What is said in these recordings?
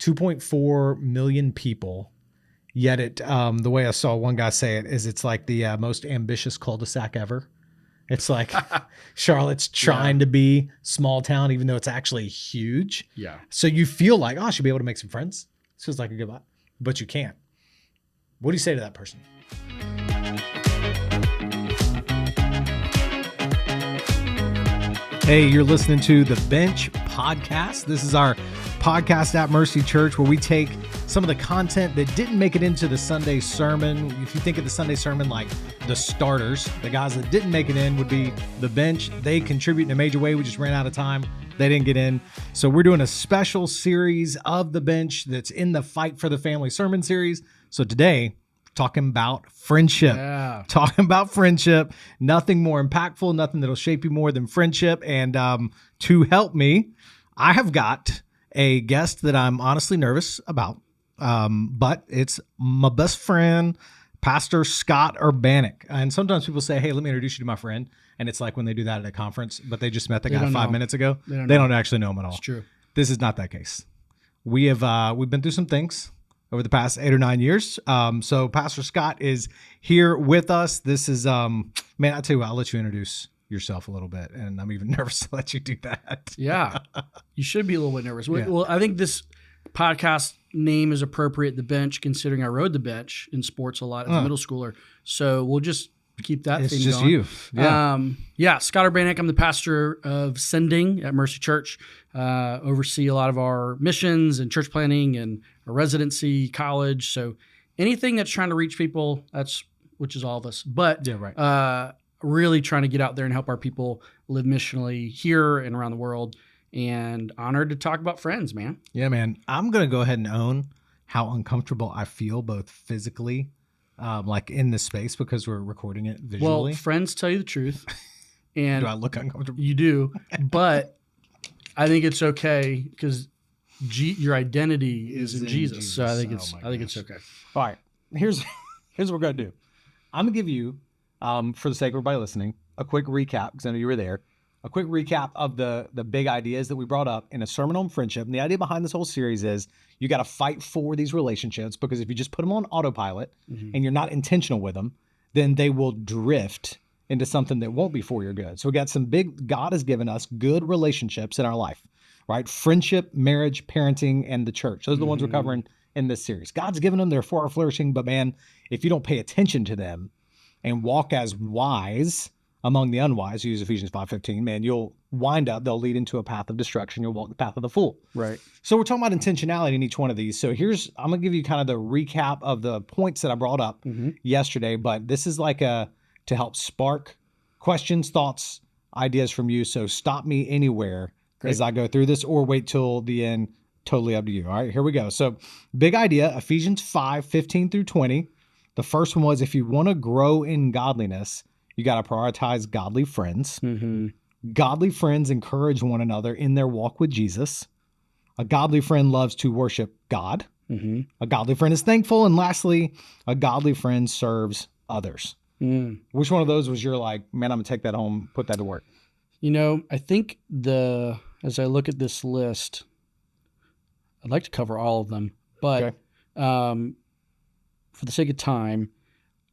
2.4 million people. Yet it, the way I saw one guy say it is it's like the most ambitious cul-de-sac ever. It's like Charlotte's trying to be small town, even though it's actually huge. Yeah. So you feel like, oh, I should be able to make some friends. This feels like a good vibe, but you can't. What do you say to that person? Hey, you're listening to The Bench Podcast. This is our podcast at Mercy Church where we take some of the content that didn't make it into the Sunday sermon. If you think of the Sunday sermon like the starters, the guys that didn't make it in would be the bench. They contribute in a major way. We just ran out of time. They didn't get in. So we're doing a special series of the bench that's in the Fight for the Family sermon series. So today, talking about friendship. Yeah. Talking about friendship. Nothing more impactful, nothing that'll shape you more than friendship. And to help me, I have got a guest that I'm honestly nervous about. But it's my best friend, Pastor Scott Urbanek. And sometimes people say, hey, let me introduce you to my friend. And it's like when they do that at a conference, but they just met the guy 5 minutes ago. They don't actually know him at all. It's true. This is not that case. We've been through some things over the past 8 or 9 years. So Pastor Scott is here with us. This is, man, I'll tell you what, I'll let you introduce yourself a little bit. And I'm even nervous to let you do that. Yeah. You should be a little bit nervous. Yeah. Well, I think this podcast name is appropriate, The Bench, considering I rode the bench in sports a lot as a middle schooler. So we'll just keep that thing going. It's just you. Yeah. Scott Urbanek. I'm the pastor of Sending at Mercy Church. Oversee a lot of our missions and church planning and our residency, college. So anything that's trying to reach people, which is all of us. But really trying to get out there and help our people live missionally here and around the world. And honored to talk about friends, man. Yeah, man. I'm going to go ahead and own how uncomfortable I feel, both physically, like in this space, because we're recording it visually. Well, friends tell you the truth. And do I look uncomfortable? You do. But I think it's okay because your identity is in Jesus. So I think it's okay. All right. Here's what we're going to do. I'm going to give you, for the sake of everybody listening, a quick recap, because I know you were there. A quick recap of the big ideas that we brought up in a sermon on friendship. And the idea behind this whole series is you got to fight for these relationships, because if you just put them on autopilot and you're not intentional with them, then they will drift into something that won't be for your good. So we got God has given us good relationships in our life, right? Friendship, marriage, parenting, and the church. Those are the ones we're covering in this series. God's given them, they're for our flourishing, but man, if you don't pay attention to them and walk as wise among the unwise, use Ephesians 5:15, man, you'll wind up, they'll lead into a path of destruction. You'll walk the path of the fool. Right. So we're talking about intentionality in each one of these. So I'm going to give you kind of the recap of the points that I brought up yesterday, but this is like to help spark questions, thoughts, ideas from you. So stop me anywhere as I go through this, or wait till the end. Totally up to you. All right, here we go. So big idea, Ephesians 5:15 through 20. The first one was, if you want to grow in godliness, you got to prioritize godly friends. Godly friends encourage one another in their walk with Jesus. A godly friend loves to worship God. A godly friend is thankful. And lastly, a godly friend serves others. Which one of those was your like, man, I'm going to take that home, put that to work? You know, I think as I look at this list, I'd like to cover all of them. But for the sake of time,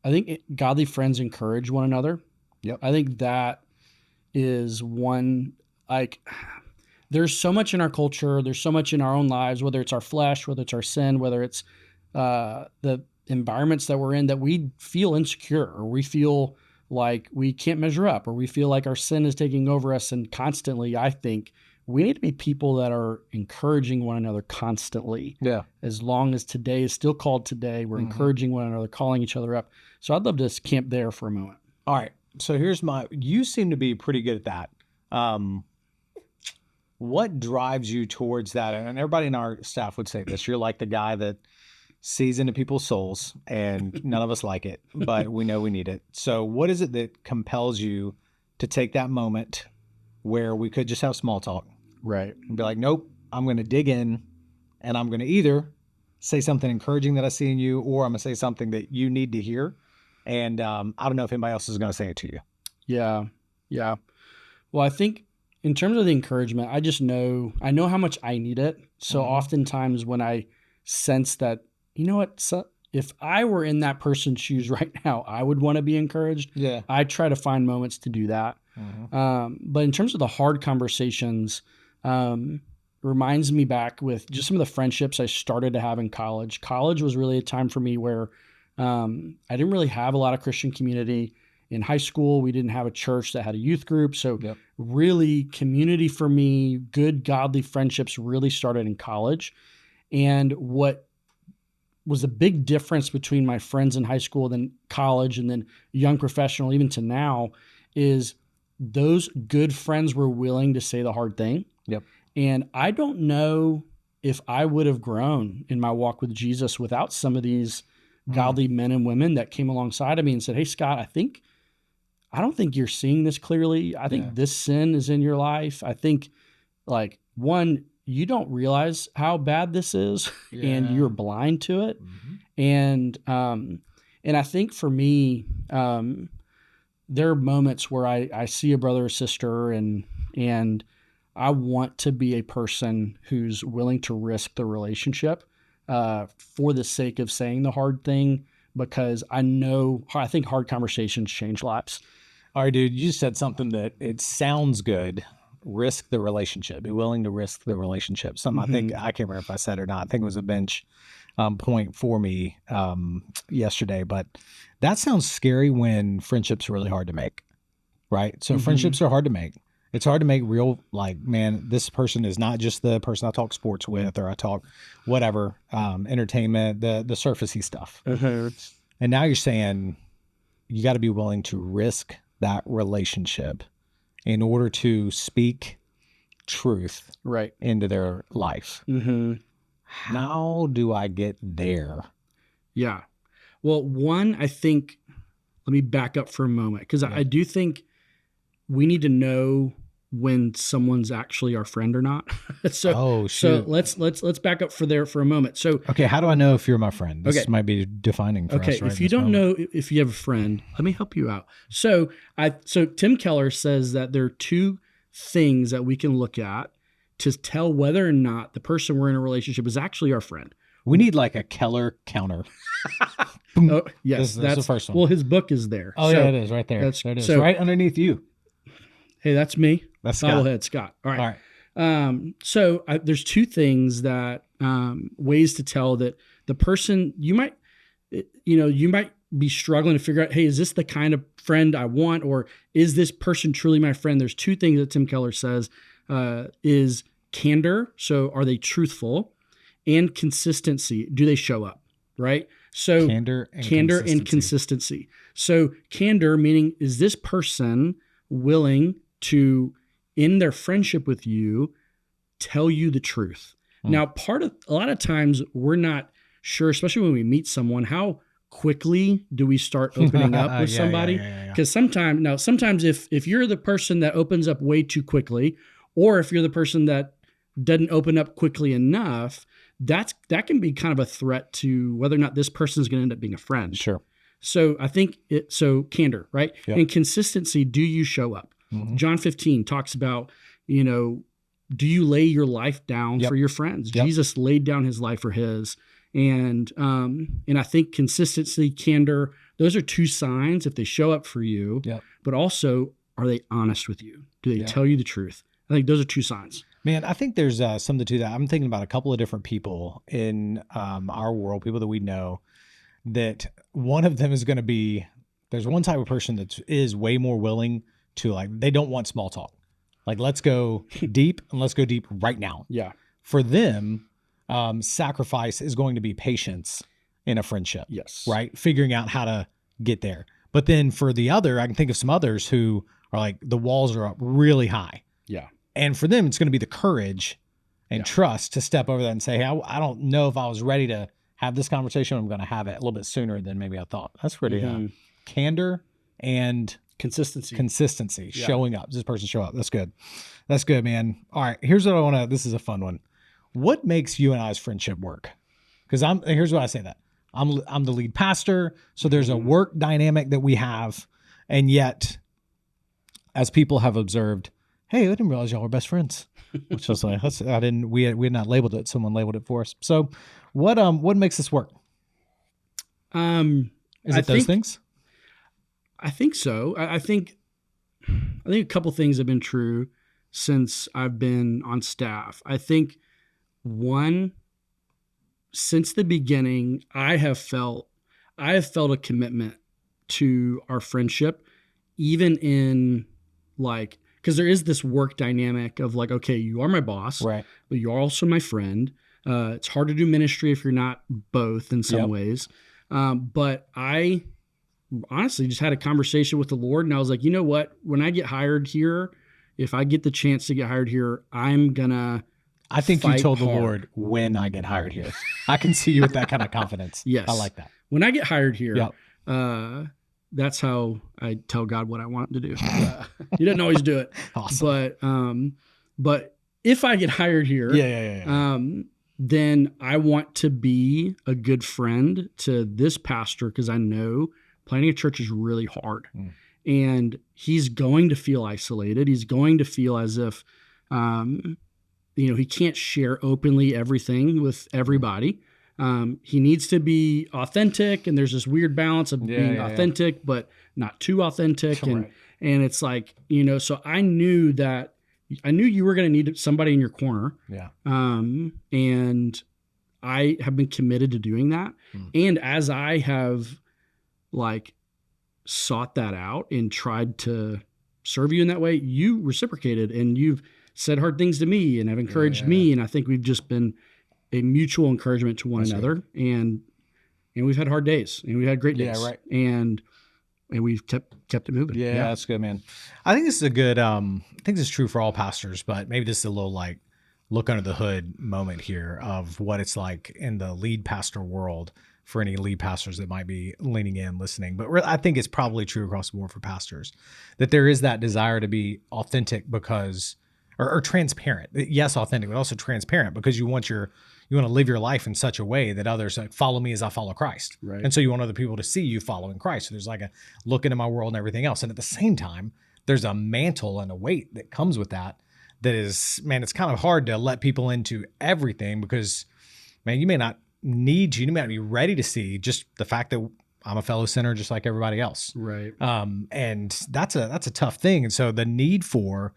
I think godly friends encourage one another. Yep. I think that is one, like, there's so much in our culture, there's so much in our own lives, whether it's our flesh, whether it's our sin, whether it's the environments that we're in, that we feel insecure, or we feel like we can't measure up, or we feel like our sin is taking over us. And constantly, I think we need to be people that are encouraging one another constantly. Yeah. As long as today is still called today, we're encouraging one another, calling each other up. So I'd love to camp there for a moment. All right. So you seem to be pretty good at that. What drives you towards that? And everybody in our staff would say this. You're like the guy that sees into people's souls, and none of us like it, but we know we need it. So what is it that compels you to take that moment where we could just have small talk? Right. And be like, nope, I'm going to dig in, and I'm going to either say something encouraging that I see in you, or I'm going to say something that you need to hear. And I don't know if anybody else is going to say it to you. Yeah. Yeah. Well, I think in terms of the encouragement, I know how much I need it. So oftentimes when I sense that, you know what, so if I were in that person's shoes right now, I would want to be encouraged. Yeah. I try to find moments to do that. But in terms of the hard conversations, reminds me back with just some of the friendships I started to have in college. College was really a time for me where I didn't really have a lot of Christian community. In high school, we didn't have a church that had a youth group. So really community for me, good godly friendships really started in college. And what was a big difference between my friends in high school, then college, and then young professional, even to now, is those good friends were willing to say the hard thing. Yep. And I don't know if I would have grown in my walk with Jesus without some of these godly men and women that came alongside of me and said, "Hey, Scott, I don't think you're seeing this clearly. I think this sin is in your life. I think, like, one, you don't realize how bad this is and you're blind to it." And I think for me, there are moments where I see a brother or sister and I want to be a person who's willing to risk the relationship for the sake of saying the hard thing, because I think hard conversations change lives. All right, dude, you just said something that it sounds good. Risk the relationship. Be willing to risk the relationship. Something I think, I can't remember if I said it or not. I think it was a bench point for me yesterday. But that sounds scary when friendships are really hard to make, right? So friendships are hard to make. It's hard to make real, like, man, this person is not just the person I talk sports with or I talk whatever, entertainment, the surfacey stuff. And now you're saying you got to be willing to risk that relationship in order to speak truth into their life. How do I get there? Yeah. Well, one, I think, let me back up for a moment, because I do think we need to know when someone's actually our friend or not. So let's back up for a moment. So okay, how do I know if you're my friend? This might be defining for us. Okay, if you don't know if you have a friend, let me help you out. So Tim Keller says that there are two things that we can look at to tell whether or not the person we're in a relationship is actually our friend. We need like a Keller counter. Oh, yes, that's the first one. Well, his book is there. Oh, yeah, it is right there. There it is, right underneath you. Hey, that's me. That's Scott. Bobblehead Scott. All right. So there's two things that ways to tell that the person you might be struggling to figure out, hey, is this the kind of friend I want, or is this person truly my friend? There's two things that Tim Keller says is candor. So are they truthful? And consistency. Do they show up? Right. So candor and consistency. So candor, meaning, is this person willing to, in their friendship with you, tell you the truth? Now, a lot of times we're not sure, especially when we meet someone, how quickly do we start opening up with somebody? Because sometimes if you're the person that opens up way too quickly, or if you're the person that doesn't open up quickly enough, that can be kind of a threat to whether or not this person is going to end up being a friend. Sure. So I think candor, right? Yep. And consistency. Do you show up? John 15 talks about, do you lay your life down for your friends? Jesus laid down his life for his. And I think consistency, candor, those are two signs if they show up for you, but also, are they honest with you? Do they tell you the truth? I think those are two signs. Man, I think there's something to that. I'm thinking about a couple of different people in our world, people that we know, that one of them is going to be, there's one type of person that is way more willing to, like, they don't want small talk. Like, let's go deep, and let's go deep right now. Yeah. For them, sacrifice is going to be patience in a friendship. Yes. Right? Figuring out how to get there. But then for the other, I can think of some others who are like, the walls are up really high. Yeah. And for them, it's going to be the courage and trust to step over that and say, hey, I don't know if I was ready to have this conversation. I'm going to have it a little bit sooner than maybe I thought. That's pretty candor and consistency, showing up. Does this person show up? That's good. That's good, man. All right. Here's what I want to, this is a fun one. What makes you and I's friendship work? Because here's why I say that. I'm the lead pastor. So there's a work dynamic that we have. And yet, as people have observed, hey, I didn't realize y'all were best friends. Which was like, we had not labeled it. Someone labeled it for us. So what makes this work? Is it those things? I think so. I think a couple things have been true since I've been on staff. I think one, since the beginning, I have felt a commitment to our friendship, even in like, because there is this work dynamic of like, okay, you are my boss, right? But you're also my friend. It's hard to do ministry if you're not both in some ways. But I honestly just had a conversation with the Lord, and I was like, you know what? When I get hired here, if I get the chance to get hired here, I'm gonna. I think you told the Lord, when I get hired here. I can see you with that kind of confidence. Yes, I like that. When I get hired here, that's how I tell God what I want him to do. He doesn't always do it. Awesome. But if I get hired here, then I want to be a good friend to this pastor, because I know planting a church is really hard. And he's going to feel isolated. He's going to feel as if, he can't share openly everything with everybody. He needs to be authentic, and there's this weird balance of being authentic, but not too authentic. And it's like, so I knew you were going to need somebody in your corner. Yeah. And I have been committed to doing that. And as I have like sought that out and tried to serve you in that way, you reciprocated, and you've said hard things to me and have encouraged me. And I think we've just been a mutual encouragement to one another. And we've had hard days, and we've had great days. Yeah, right. And we've kept it moving. Yeah, that's good, man. I think this is a good, I think this is true for all pastors, but maybe this is a little like look under the hood moment here of what it's like in the lead pastor world for any lead pastors that might be leaning in, listening. But I think it's probably true across the board for pastors, that there is that desire to be authentic because, or transparent. Yes, authentic, but also transparent, because you want to live your life in such a way that others like, follow me as I follow Christ. Right. And so you want other people to see you following Christ. So there's like a look into my world and everything else. And at the same time, there's a mantle and a weight that comes with that is, man, it's kind of hard to let people into everything, because, man, you may not be ready to see just the fact that I'm a fellow sinner just like everybody else. Right. And that's a tough thing. And so the need for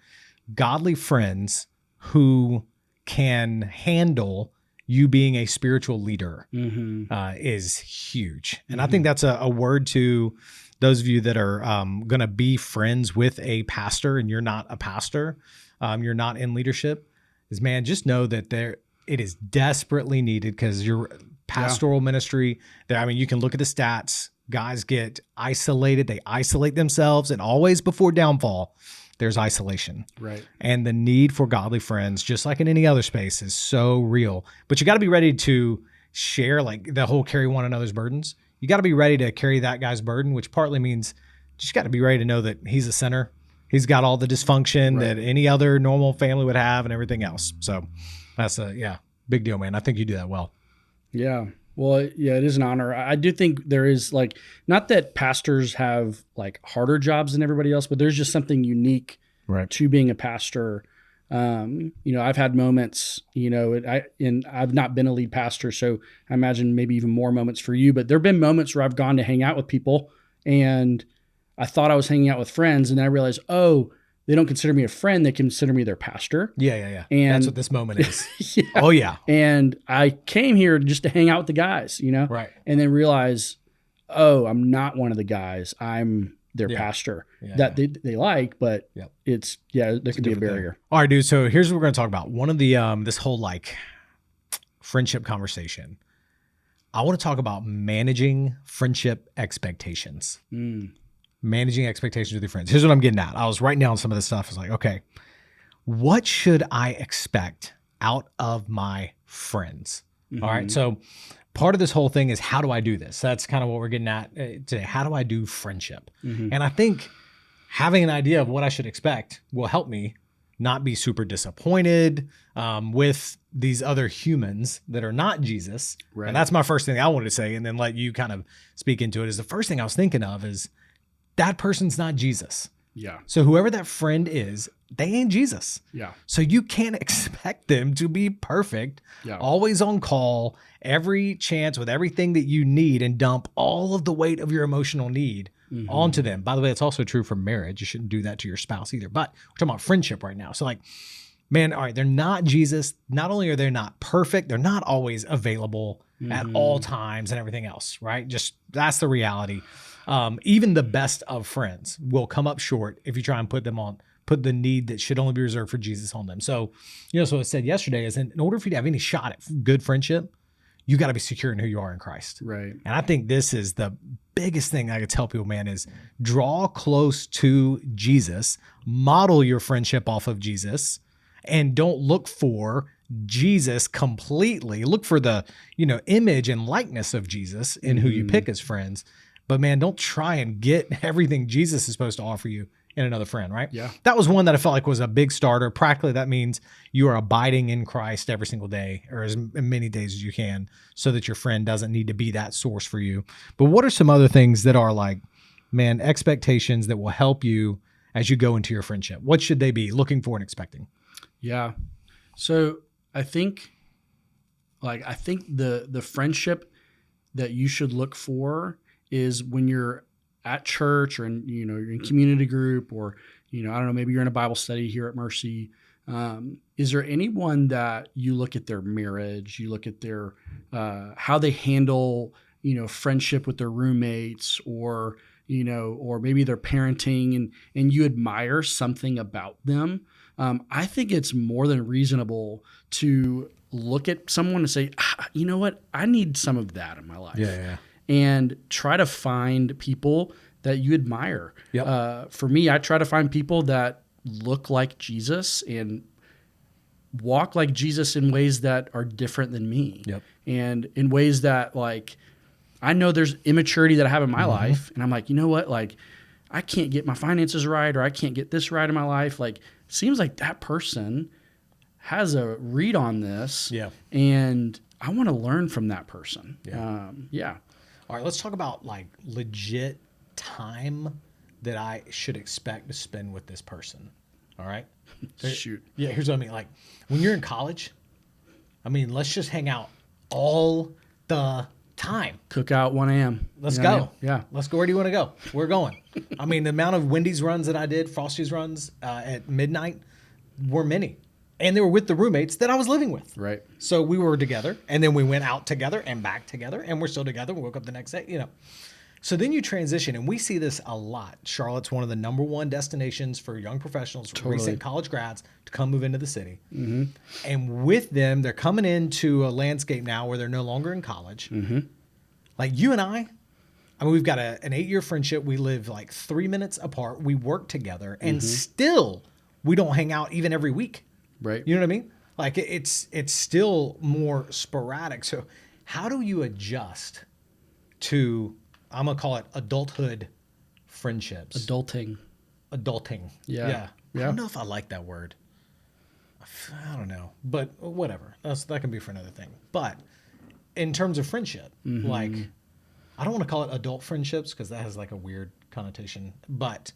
godly friends who can handle you being a spiritual leader is huge. And I think that's a word to those of you that are going to be friends with a pastor and you're not a pastor, you're not in leadership, is, man, just know that it is desperately needed, because your pastoral ministry there. I mean, you can look at the stats. Guys get isolated. They isolate themselves, and always before downfall, there's isolation. Right. And the need for godly friends, just like in any other space, is so real. But you got to be ready to share, like the whole carry one another's burdens. You got to be ready to carry that guy's burden, which partly means you just got to be ready to know that he's a sinner. He's got all the dysfunction that any other normal family would have and everything else. So that's big deal, man. I think you do that well. Yeah. Well, yeah, it is an honor. I do think there is, like, not that pastors have like harder jobs than everybody else, but there's just something unique to being a pastor. I've had moments, and I've not been a lead pastor, so I imagine maybe even more moments for you, but there've been moments where I've gone to hang out with people and I thought I was hanging out with friends, and then I realized, they don't consider me a friend. They consider me their pastor. Yeah. And that's what this moment is. Yeah. Oh, yeah. And I came here just to hang out with the guys, Right. And then realize, I'm not one of the guys. I'm their pastor that they like, but there can be a barrier. Thing. All right, dude. So here's what we're going to talk about. One of the, this whole like friendship conversation, I want to talk about managing friendship expectations. Managing expectations with your friends. Here's what I'm getting at. I was writing down some of this stuff. I was like, okay, what should I expect out of my friends? All right. So part of this whole thing is, how do I do this? That's kind of what we're getting at today. How do I do friendship? And I think having an idea of what I should expect will help me not be super disappointed with these other humans that are not Jesus. Right. And that's my first thing I wanted to say, and then let you kind of speak into it. Is the first thing I was thinking of is, that person's not Jesus. Yeah. So whoever that friend is, they ain't Jesus. Yeah. So you can't expect them to be perfect, Yeah. always on call, every chance with everything that you need, and dump all of the weight of your emotional need onto them. By the way, it's also true for marriage. You shouldn't do that to your spouse either. But we're talking about friendship right now. So like, man, all right, they're not Jesus. Not only are they not perfect, they're not always available at all times and everything else, right? Just that's the reality. Even the best of friends will come up short if you try and put the need that should only be reserved for Jesus on them. So, so what I said yesterday is in order for you to have any shot at good friendship, you got to be secure in who you are in Christ. Right. And I think this is the biggest thing I could tell people, man, is draw close to Jesus, model your friendship off of Jesus, and don't look for Jesus completely. Look for the, image and likeness of Jesus in who you pick as friends. But man, don't try and get everything Jesus is supposed to offer you in another friend, right? Yeah. That was one that I felt like was a big starter. Practically, that means you are abiding in Christ every single day, or as many days as you can, so that your friend doesn't need to be that source for you. But what are some other things that are like, man, expectations that will help you as you go into your friendship? What should they be looking for and expecting? Yeah. So I think the friendship that you should look for is when you're at church or you're in community group, or I don't know, maybe you're in a Bible study here at Mercy. Is there anyone that you look at their marriage, you look at their how they handle friendship with their roommates, or maybe their parenting, and you admire something about them? I think it's more than reasonable to look at someone and say, you know what, I need some of that in my life. Yeah. And try to find people that you admire. Yep. For me, I try to find people that look like Jesus and walk like Jesus in ways that are different than me. Yep. And in ways that, like, I know there's immaturity that I have in my life, and I'm like, you know what, like, I can't get my finances right, or I can't get this right in my life. Like, seems like that person has a read on this. Yeah. And I want to learn from that person. Yeah. All right, let's talk about like legit time that I should expect to spend with this person. All right. Shoot. Yeah, here's what I mean. Like when you're in college, let's just hang out all the time. Cookout 1 a.m. Let's go. Yeah. Let's go. Where do you want to go? We're going. The amount of Wendy's runs that I did, Frosty's runs at midnight were many. And they were with the roommates that I was living with. Right. So we were together, and then we went out together and back together, and we're still together. We woke up the next day, So then you transition, and we see this a lot. Charlotte's one of the number one destinations for young professionals, recent college grads, to come move into the city. Mm-hmm. And with them, they're coming into a landscape now where they're no longer in college. Mm-hmm. Like you and I we've got an 8-year friendship. We live like 3 minutes apart. We work together, and still we don't hang out even every week. Right. You know what I mean? Like it's still more sporadic. So how do you adjust to, I'm going to call it adulthood friendships? Adulting. Yeah. I don't know if I like that word. I don't know, but whatever. That can be for another thing. But in terms of friendship, like I don't want to call it adult friendships because that has like a weird connotation, but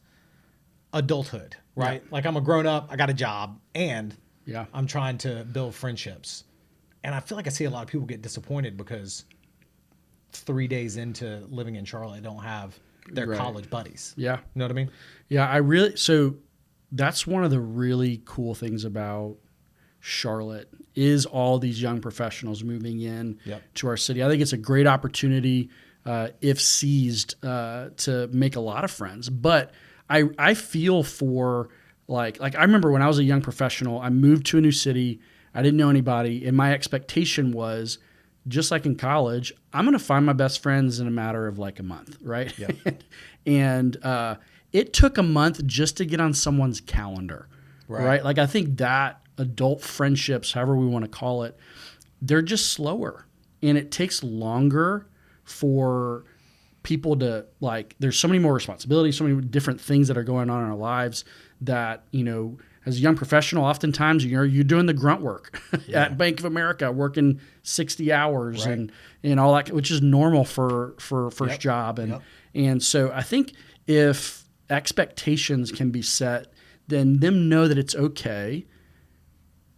adulthood, right? Yeah. Like I'm a grown up, I got a job, and I'm trying to build friendships. And I feel like I see a lot of people get disappointed because 3 days into living in Charlotte, don't have their college buddies. Yeah. You know what I mean? Yeah, so that's one of the really cool things about Charlotte is all these young professionals moving in to our city. I think it's a great opportunity, if seized, to make a lot of friends. But I feel for like I remember when I was a young professional, I moved to a new city. I didn't know anybody, and my expectation was, just like in college, I'm going to find my best friends in a matter of like a month, right? Yep. And it took a month just to get on someone's calendar, right? Like I think that adult friendships, however we want to call it, they're just slower, and it takes longer for people to, like, there's so many more responsibilities, so many different things that are going on in our lives that, as a young professional, oftentimes you're doing the grunt work at Bank of America, working 60 hours and all that, which is normal for first job. And so I think if expectations can be set, then them know that it's okay.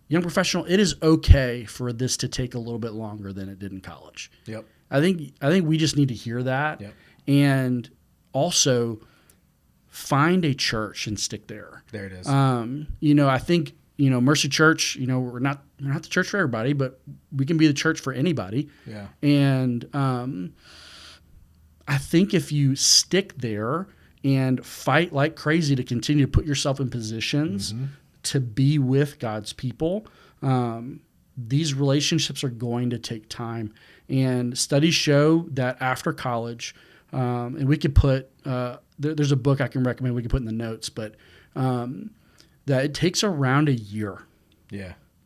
Young professional, it is okay for this to take a little bit longer than it did in college. Yep. I think we just need to hear that. Yep. And also find a church and stick there. There it is. I think, Mercy Church, we're not the church for everybody, but we can be the church for anybody. Yeah. And I think if you stick there and fight like crazy to continue to put yourself in positions to be with God's people, these relationships are going to take time. And studies show that after college, and we could put, there's a book I can recommend we can put in the notes, but that it takes around a year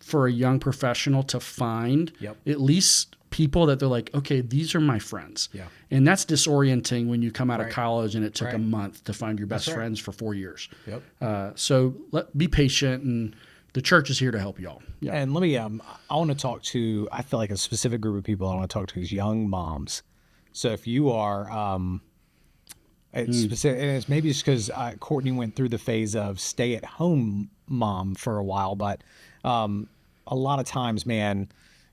for a young professional to find at least people that they're like, okay, these are my friends. Yeah. And that's disorienting when you come out of college and it took a month to find your best friends for 4 years. Yep. So be patient, and the church is here to help y'all. Yeah. And let me, I want to talk to, I feel like a specific group of people I want to talk to is young moms. So if you are, it's specific, and it's maybe just because Courtney went through the phase of stay at home mom for a while, but a lot of times, man,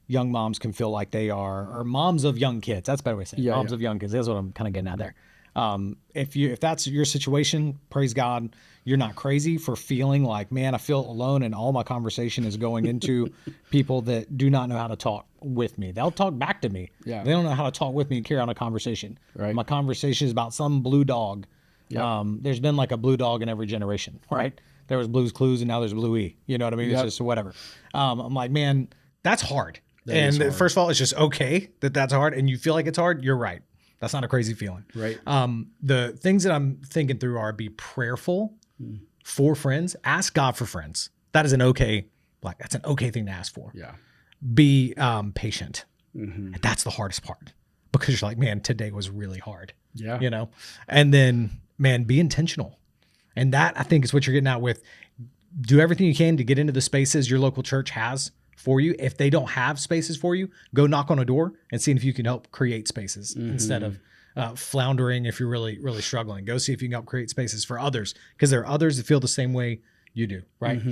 young moms can feel like they are, or moms of young kids. That's a better way to say it. Moms of young kids. That's what I'm kind of getting at there. If that's your situation, praise God, you're not crazy for feeling like, man, I feel alone, and all my conversation is going into people that do not know how to talk with me. They'll talk back to me. Yeah. They don't know how to talk with me and carry on a conversation. Right. My conversation is about some blue dog. Yep. There's been like a blue dog in every generation, right? There was Blue's Clues and now there's Bluey. You know what I mean? It's just whatever. I'm like, man, that's hard. And first of all, it's just okay that that's hard, and you feel like it's hard. You're right. That's not a crazy feeling. Right. The things that I'm thinking through are be prayerful for friends. Ask God for friends. That is that's an okay thing to ask for. Yeah. Be patient. And that's the hardest part, because you're like, man, today was really hard. Yeah. And then, man, be intentional. And that, I think, is what you're getting at with do everything you can to get into the spaces your local church has for you. If they don't have spaces for you, go knock on a door and see if you can help create spaces instead of floundering. If you're really, really struggling, go see if you can help create spaces for others, because there are others that feel the same way you do. Right.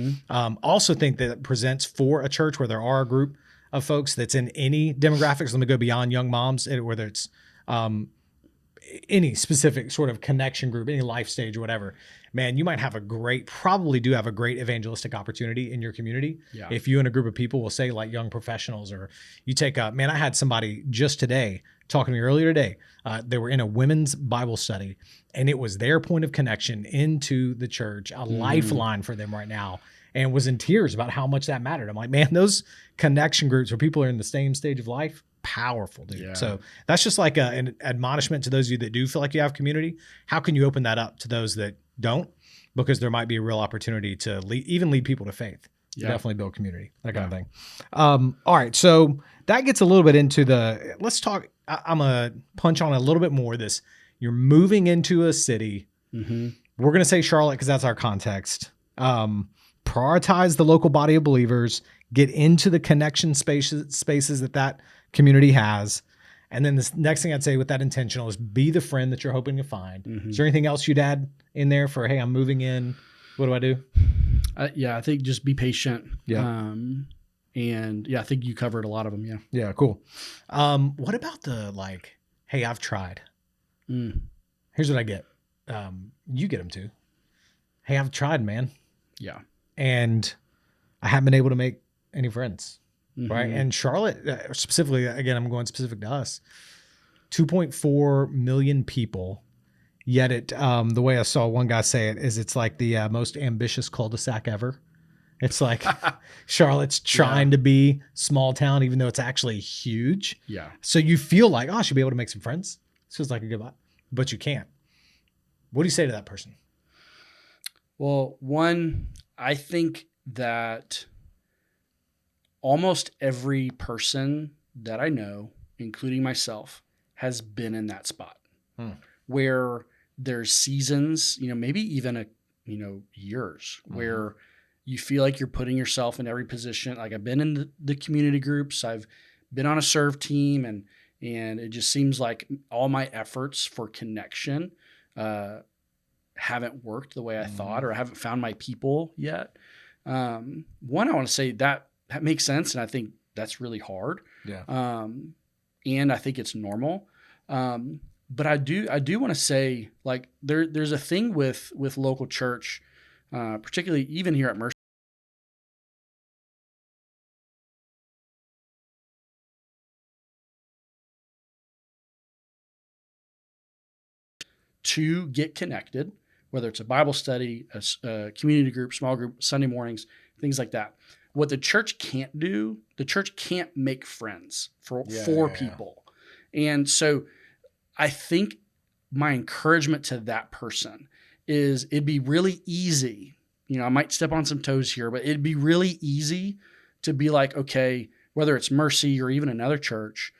Also think that it presents for a church where there are a group of folks that's in any demographics. Let me go beyond young moms, whether it's any specific sort of connection group, any life stage or whatever. Man, you might have probably do have a great evangelistic opportunity in your community. Yeah. If you and a group of people will say, like young professionals, or you take I had somebody just today talking to me earlier today. They were in a women's Bible study, and it was their point of connection into the church, a lifeline for them right now, and was in tears about how much that mattered. I'm like, man, those connection groups where people are in the same stage of life, powerful, dude. Yeah. So that's just like an admonishment to those of you that do feel like you have community. How can you open that up to those that don't? Because there might be a real opportunity to lead people to faith. Yeah. Definitely build community, that kind of thing. All right. So that gets a little bit into let's talk. I'm going to punch on a little bit more this. You're moving into a city. We're going to say Charlotte because that's our context. Prioritize the local body of believers, get into the connection spaces that community has. And then this next thing I'd say with that intentional is be the friend that you're hoping to find. Is there anything else you'd add in there for, hey, I'm moving in, what do I do? I think just be patient. Yeah. And I think you covered a lot of them. Yeah. Yeah. Cool. What about hey, I've tried. Here's what I get. You get them too. Hey, I've tried, man. Yeah. And I haven't been able to make any friends. Right. And Charlotte, specifically, again, I'm going specific to us, 2.4 million people. Yet the way I saw one guy say it is it's like the most ambitious cul-de-sac ever. It's like Charlotte's trying to be small town, even though it's actually huge. Yeah. So you feel like, I should be able to make some friends. This feels like a good vibe, but you can't. What do you say to that person? Well, one, I think that almost every person that I know, including myself, has been in that spot where there's seasons, maybe even years where you feel like you're putting yourself in every position. Like I've been in the community groups, I've been on a serve team, and it just seems like all my efforts for connection haven't worked the way I Mm-hmm. thought, or I haven't found my people yet. One, I want to say that makes sense, and I think that's really hard. Yeah. And I think it's normal. But I do want to say, like, there's a thing with local church, particularly even here at Mercy, to get connected, whether it's a Bible study, a community group, small group, Sunday mornings, things like that. What the church can't do, the church can't make friends for people. And so I think my encouragement to that person is it'd be really easy. I might step on some toes here, but it'd be really easy to be like, okay, whether it's Mercy or even another church,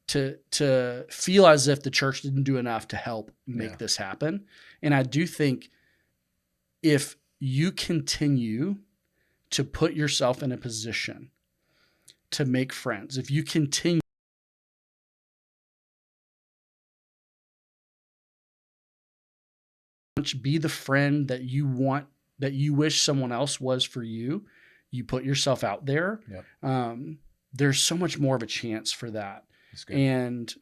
to feel as if the church didn't do enough to help make this happen. And I do think if you continue to put yourself in a position to make friends, if you continue to be the friend that you want, that you wish someone else was for you, you put yourself out there. There's so much more of a chance for that. That's good. And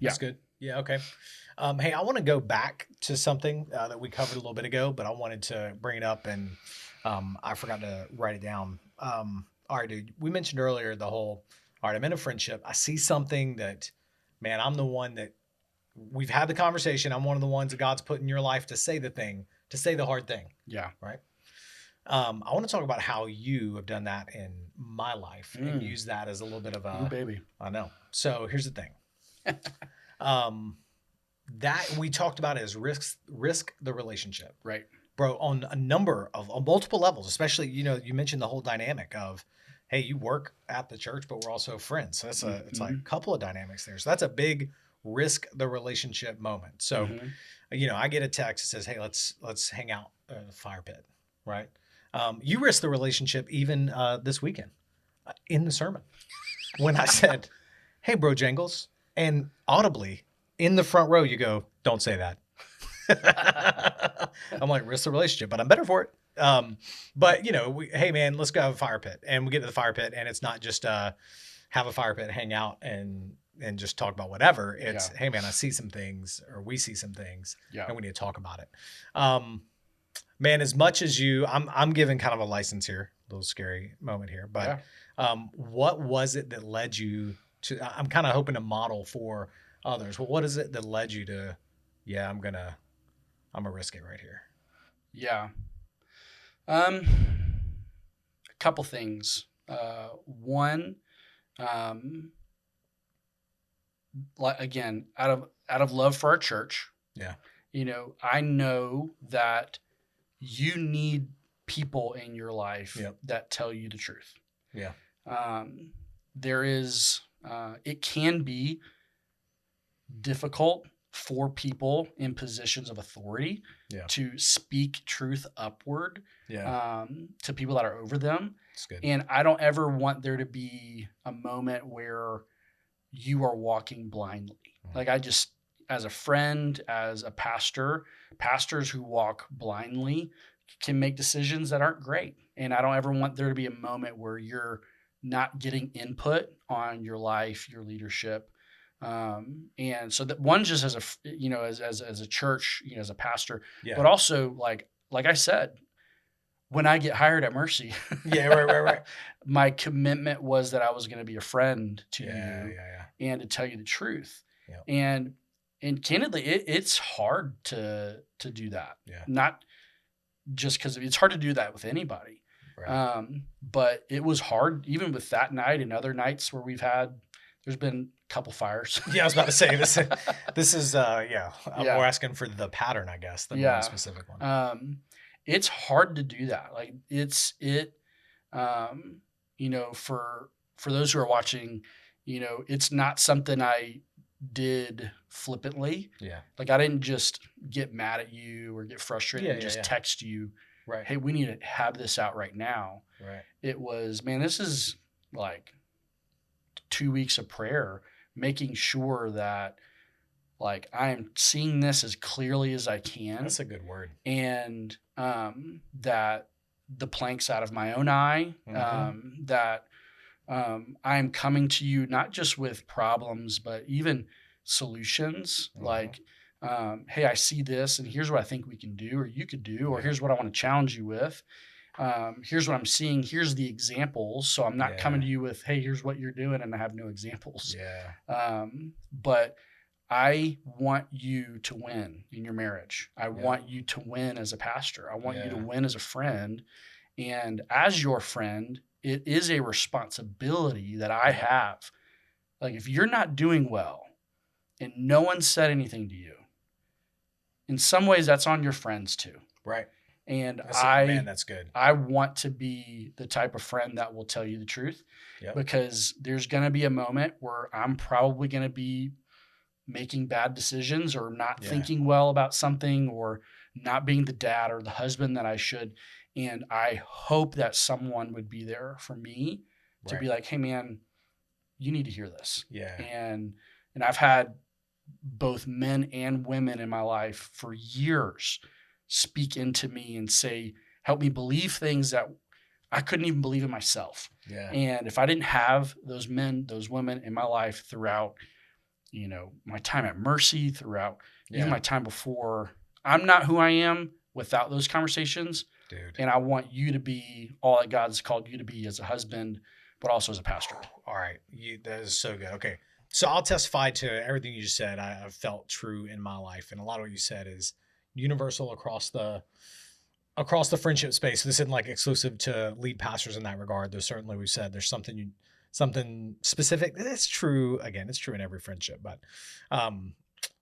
That's good. Yeah. Okay. Hey, I want to go back to something that we covered a little bit ago, but I wanted to bring it up, and I forgot to write it down. All right, dude. We mentioned earlier all right, I'm in a friendship. I see something that, man, I'm the one that we've had the conversation. I'm one of the ones that God's put in your life to say the hard thing. Yeah. Right. I want to talk about how you have done that in my life and use that as a little bit of a, baby. I know. So here's the thing. That we talked about is risk the relationship. Right. Bro, on a number of on multiple levels, especially, you mentioned the whole dynamic of, hey, you work at the church, but we're also friends. So it's like a couple of dynamics there. So that's a big risk the relationship moment. So, I get a text that says, hey, let's hang out at the fire pit. Right. You risk the relationship even this weekend in the sermon when I said, hey, bro, Jangles, and audibly in the front row, you go, don't say that. I'm like, risk the relationship, but I'm better for it. But hey man, let's go have a fire pit, and we get to the fire pit, and it's not just have a fire pit, hang out and just talk about whatever. It's hey man, I see some things, or we see some things, and we need to talk about it. Man, as much as I'm giving kind of a license here, a little scary moment here, but what was it that led you to? I'm kind of hoping to model for others. Well, what is it that led you to? Yeah, I'm gonna risk it right here. Yeah. A couple things. One, like, again, out of love for our church. Yeah. I know that you need people in your life that tell you the truth. Yeah. There is, it can be difficult for people in positions of authority to speak truth upward to people that are over them. That's good. And I don't ever want there to be a moment where you are walking blindly. Like, I just, as a friend, as a pastor, pastors who walk blindly can make decisions that aren't great. And I don't ever want there to be a moment where you're not getting input on your life, your leadership. And so that one, just as a church, as a pastor, but also like I said, when I get hired at Mercy, right. My commitment was that I was going to be a friend to you and to tell you the truth. And candidly, it's hard to do that. Not just because it's hard to do that with anybody. Right. But it was hard even with that night and other nights where there's been a couple fires. I was about to say this is more asking for the pattern, I guess, than one specific one. It's hard to do that. Like for those who are watching, it's not something I did flippantly. Yeah. Like, I didn't just get mad at you or get frustrated and just text you, right, hey, we need to have this out right now. Right. It was, man, this is like 2 weeks of prayer, making sure that Like, I am seeing this as clearly as I can. That's a good word. And that the plank's out of my own eye, that I am coming to you not just with problems, but even solutions. Like, hey, I see this, and here's what I think we can do, or you could do, or here's what I want to challenge you with. Here's what I'm seeing. Here's the examples. So I'm not coming to you with, hey, here's what you're doing, and I have no examples. But I want you to win in your marriage. I want you to win as a pastor. I want you to win as a friend. And as your friend, it is a responsibility that I have. Like, if you're not doing well and no one said anything to you, in some ways that's on your friends too. Right. And that's good. I want to be the type of friend that will tell you the truth, because there's going to be a moment where I'm probably going to be making bad decisions or not thinking well about something, or not being the dad or the husband that I should. And I hope that someone would be there for me to be like, hey man, you need to hear this. Yeah. And I've had both men and women in my life for years speak into me and say, help me believe things that I couldn't even believe in myself. Yeah. And if I didn't have those men, those women in my life throughout, my time at Mercy, throughout even my time before, I'm not who I am without those conversations. Dude. And I want you to be all that God's called you to be as a husband, but also as a pastor. All right. That is so good. Okay. So I'll testify to everything you just said. I've felt true in my life. And a lot of what you said is universal across the friendship space. This isn't like exclusive to lead pastors in that regard. There's certainly, we've said there's something specific. It's true. Again, it's true in every friendship. But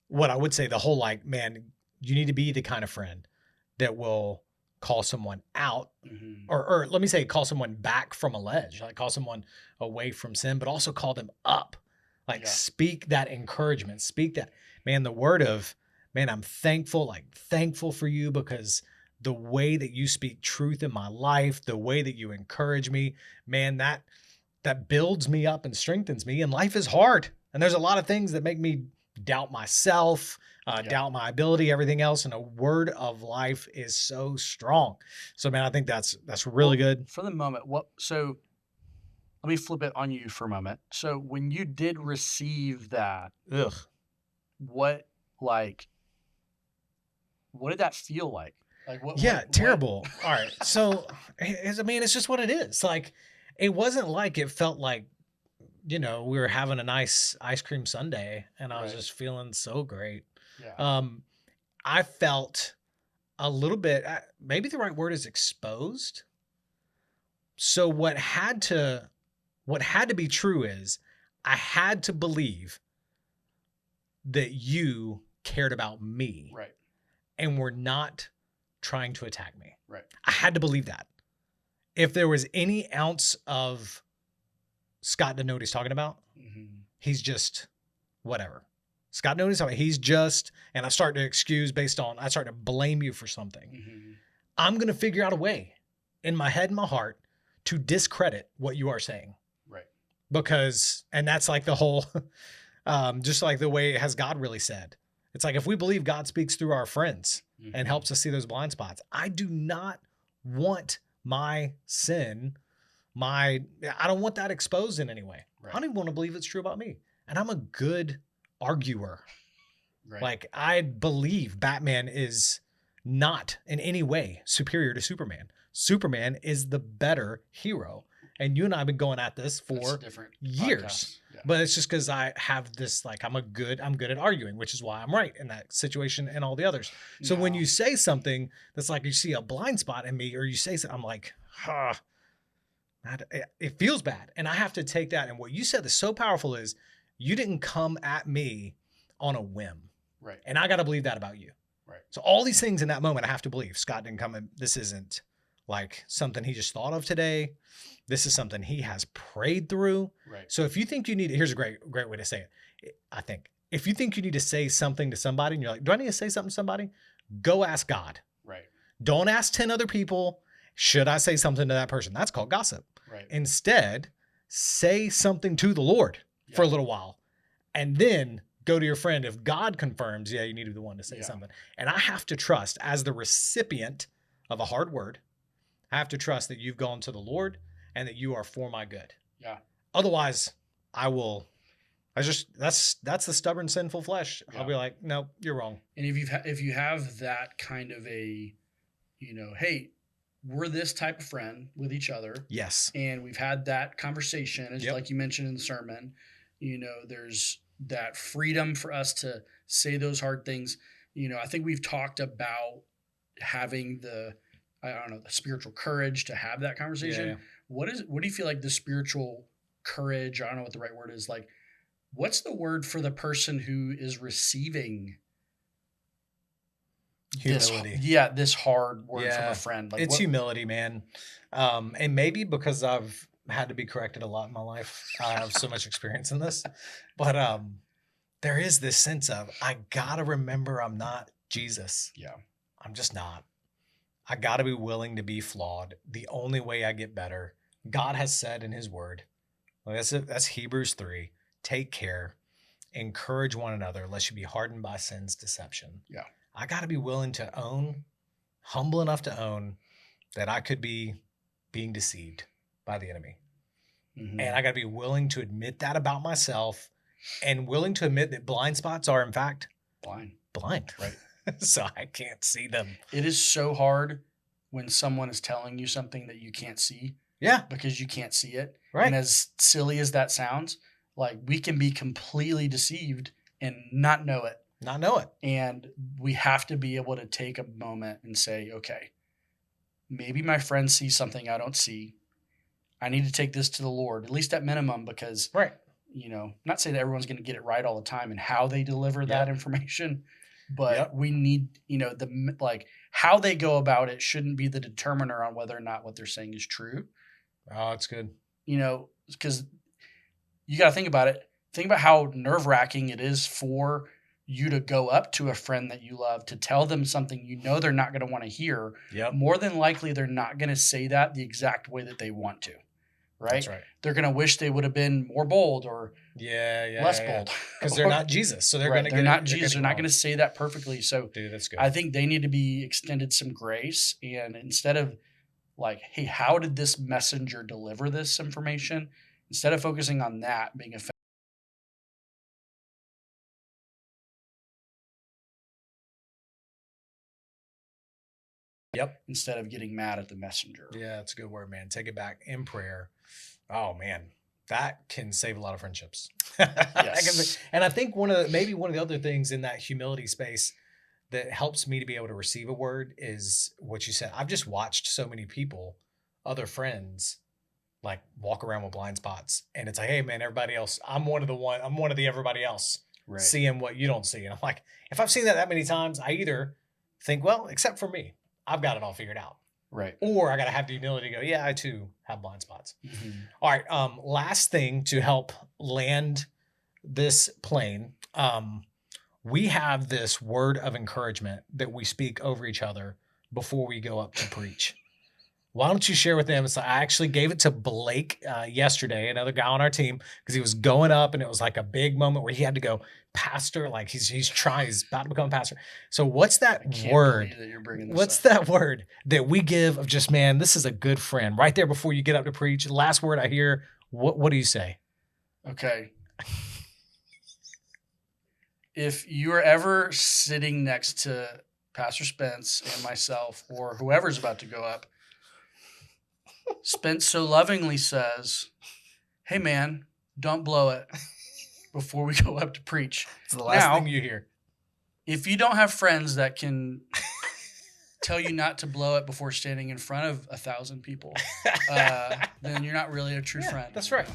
what I would say, the whole man, you need to be the kind of friend that will call someone out, or let me say, call someone back from a ledge, like call someone away from sin, but also call them up. Speak that encouragement, speak that, man, the word of, man, I'm thankful for you, because the way that you speak truth in my life, the way that you encourage me, man, that builds me up and strengthens me. And life is hard. And there's a lot of things that make me doubt myself, doubt my ability, everything else. And a word of life is so strong. So, man, I think that's really good. For the moment, so let me flip it on you for a moment. So when you did receive that, what did that feel like? Terrible. All right. So, it's just what it is. Like, it wasn't like it felt like, we were having a nice ice cream sundae and I was just feeling so great. Yeah. I felt a little bit, maybe the right word is exposed. So what had to be true is I had to believe that you cared about me. Right. And were not trying to attack me. Right. I had to believe that. If there was any ounce of Scott didn't know what he's talking about, he's just whatever. Scott knows he's just, and I start to blame you for something. I'm going to figure out a way in my head and my heart to discredit what you are saying. Right. Because, and that's like the whole, just like the way has God really said. It's like, if we believe God speaks through our friends and helps us see those blind spots, I do not want my sin, I don't want that exposed in any way. Right. I don't even want to believe it's true about me. And I'm a good arguer. Right. Like, I believe Batman is not in any way superior to Superman. Superman is the better hero. And you and I have been going at this for years. Yeah. But it's just because I have this, I'm good at arguing, which is why I'm right in that situation and all the others. So when you say something that's like, you see a blind spot in me, or you say something, I'm like, it feels bad. And I have to take that. And what you said is so powerful is you didn't come at me on a whim. Right. And I got to believe that about you. Right. So all these things in that moment, I have to believe Scott didn't come in. This isn't like something he just thought of today. This is something he has prayed through. Right. So if you think you need, here's a great way to say it. I think if you think you need to say something to somebody and you're like, do I need to say something to somebody? Go ask God. Right. Don't ask 10 other people. Should I say something to that person? That's called gossip. Right. Instead, say something to the Lord for a little while and then go to your friend. If God confirms, yeah, you need to be the one to say something. And I have to trust, as the recipient of a hard word, I have to trust that you've gone to the Lord and that you are for my good. Yeah. Otherwise, that's the stubborn, sinful flesh. Yeah. I'll be like, no, you're wrong. And if you have that kind of a, hey, we're this type of friend with each other. Yes. And we've had that conversation, as Yep. like you mentioned in the sermon, there's that freedom for us to say those hard things. I think we've talked about having the spiritual courage to have that conversation. Yeah. What do you feel like the spiritual courage, I don't know what the right word is, like, what's the word for the person who is receiving Humility. this hard word from a friend? Like, it's humility, man. And maybe because I've had to be corrected a lot in my life, I have so much experience in this, but there is this sense of, I gotta remember I'm not Jesus. Yeah. I'm just not. I gotta be willing to be flawed. The only way I get better, God has said in his word, that's Hebrews 3, take care, encourage one another, lest you be hardened by sin's deception. Yeah. I got to be willing to own, humble enough to own that I could be being deceived by the enemy. Mm-hmm. And I got to be willing to admit that about myself, and willing to admit that blind spots are, in fact, blind. Right. So I can't see them. It is so hard when someone is telling you something that you can't see. Yeah. Because you can't see it. Right. And as silly as that sounds, like, we can be completely deceived and not know it. And we have to be able to take a moment and say, okay, maybe my friend sees something I don't see. I need to take this to the Lord, at least at minimum, because, not say that everyone's going to get it right all the time and how they deliver that information, but we need, how they go about it shouldn't be the determiner on whether or not what they're saying is true. Oh, it's good. Because you got to think about it. Think about how nerve-wracking it is for you to go up to a friend that you love to tell them something they're not going to want to hear. Yep. More than likely, they're not going to say that the exact way that they want to, right? That's right. They're going to wish they would have been more bold or less bold. Because they're not Jesus. So they're going to get They're not Jesus. They're not going to say that perfectly. So dude, that's good. I think they need to be extended some grace. And instead of like, hey, how did this messenger deliver this information? Instead of focusing on that, being effective. Yep. Instead of getting mad at the messenger. Yeah, that's a good word, man. Take it back in prayer. Oh man, that can save a lot of friendships. Yes. And I think one of the other things in that humility space that helps me to be able to receive a word is what you said. I've just watched so many people, other friends, like walk around with blind spots, and it's like, hey man, everybody else, I'm one of the everybody else, Right. seeing what you don't see. And I'm like, if I've seen that many times, I either think, well, except for me, I've got it all figured out. Right. Or I got to have the humility to go, yeah, I too have blind spots. Mm-hmm. All right. Last thing to help land this plane. We have this word of encouragement that we speak over each other before we go up to preach. Why don't you share with them? So I actually gave it to Blake yesterday, another guy on our team, because he was going up and it was like a big moment where he had to go pastor. Like he's about to become a pastor. So what's that word? That you're bringing this What's up. that word that we give of just, man, this is a good friend right there before you get up to preach? The last word I hear, what do you say? Okay. If you are ever sitting next to Pastor Spence and myself or whoever's about to go up, Spence so lovingly says, hey man, don't blow it before we go up to preach. It's the last Now, thing you hear. If you don't have friends that can tell you not to blow it before standing in front of 1,000 people, then you're not really a true friend. That's right.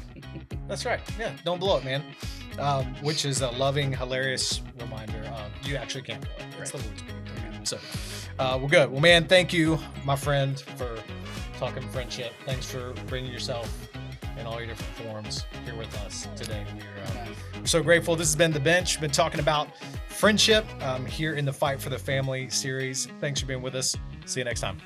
That's right. Yeah, don't blow it, man. Which is a loving, hilarious reminder of you actually can't blow it. It's the Lord's doing. So, we're good. Well, man, thank you, my friend, for talking friendship. Thanks for bringing yourself in all your different forms here with us today. We're so grateful. This has been The Bench. We've been talking about friendship here in the Fight for the Family series. Thanks for being with us. See you next time.